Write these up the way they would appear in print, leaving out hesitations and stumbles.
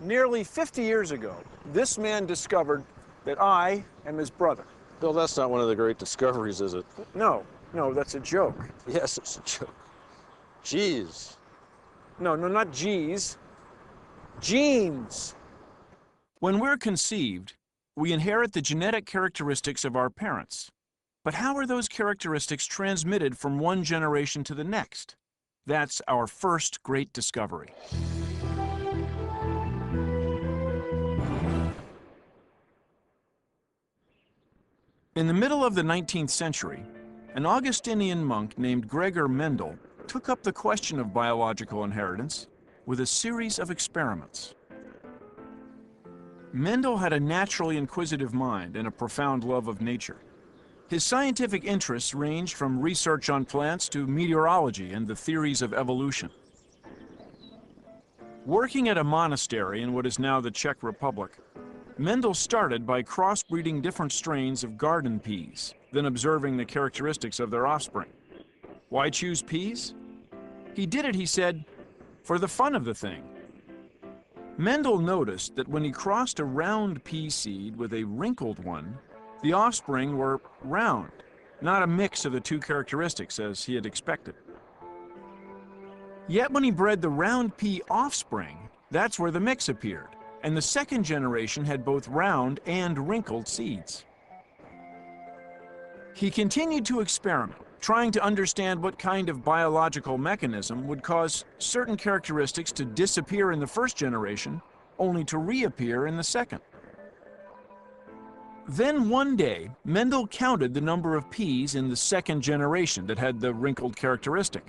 Nearly 50 years ago, this man discovered that I am his brother. Bill, that's not one of the great discoveries, is it? No, no, that's a joke. Yes, it's a joke. Jeez. No, no, not G's. Genes. When we're conceived, we inherit the genetic characteristics of our parents. But how are those characteristics transmitted from one generation to the next? That's our first great discovery. In the middle of the 19th century, an Augustinian monk named Gregor Mendel took up the question of biological inheritance with a series of experiments. Mendel had a naturally inquisitive mind and a profound love of nature. His scientific interests ranged from research on plants to meteorology and the theories of evolution. Working at a monastery in what is now the Czech Republic, Mendel started by crossbreeding different strains of garden peas, then observing the characteristics of their offspring. Why choose peas? He did it, he said, for the fun of the thing. Mendel noticed that when he crossed a round pea seed with a wrinkled one, the offspring were round, not a mix of the two characteristics as he had expected. Yet when he bred the round pea offspring, that's where the mix appeared, and the second generation had both round and wrinkled seeds. He continued to experiment, trying to understand what kind of biological mechanism would cause certain characteristics to disappear in the first generation, only to reappear in the second. Then one day, Mendel counted the number of peas in the second generation that had the wrinkled characteristic.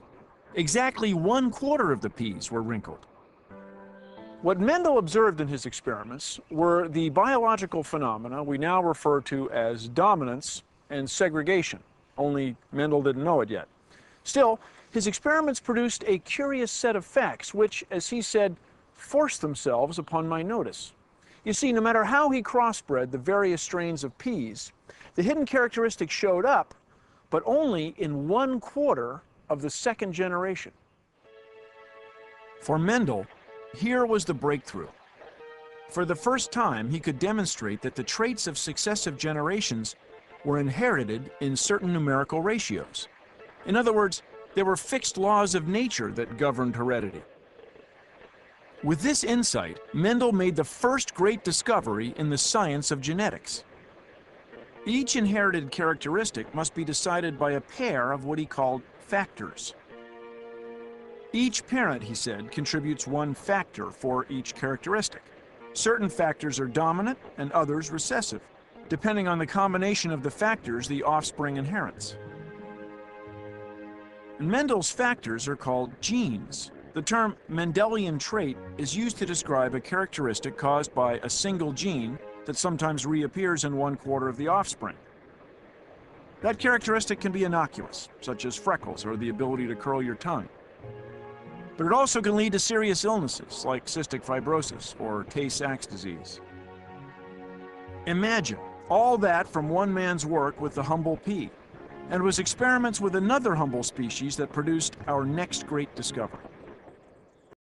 Exactly 1/4 of the peas were wrinkled. What Mendel observed in his experiments were the biological phenomena we now refer to as dominance and segregation, only Mendel didn't know it yet. Still, his experiments produced a curious set of facts which, as he said, forced themselves upon my notice. You see, no matter how he crossbred the various strains of peas, the hidden characteristics showed up, but only in 1/4 of the second generation. For Mendel, here was the breakthrough. For the first time, he could demonstrate that the traits of successive generations were inherited in certain numerical ratios. In other words, there were fixed laws of nature that governed heredity. With this insight, Mendel made the first great discovery in the science of genetics. Each inherited characteristic must be decided by a pair of what he called factors. Each parent, he said, contributes one factor for each characteristic. Certain factors are dominant and others recessive, depending on the combination of the factors the offspring inherits. And Mendel's factors are called genes. The term Mendelian trait is used to describe a characteristic caused by a single gene that sometimes reappears in 1/4 of the offspring. That characteristic can be innocuous, such as freckles or the ability to curl your tongue. But it also can lead to serious illnesses like cystic fibrosis or Tay-Sachs disease. Imagine all that from one man's work with the humble pea, and it was experiments with another humble species that produced our next great discovery.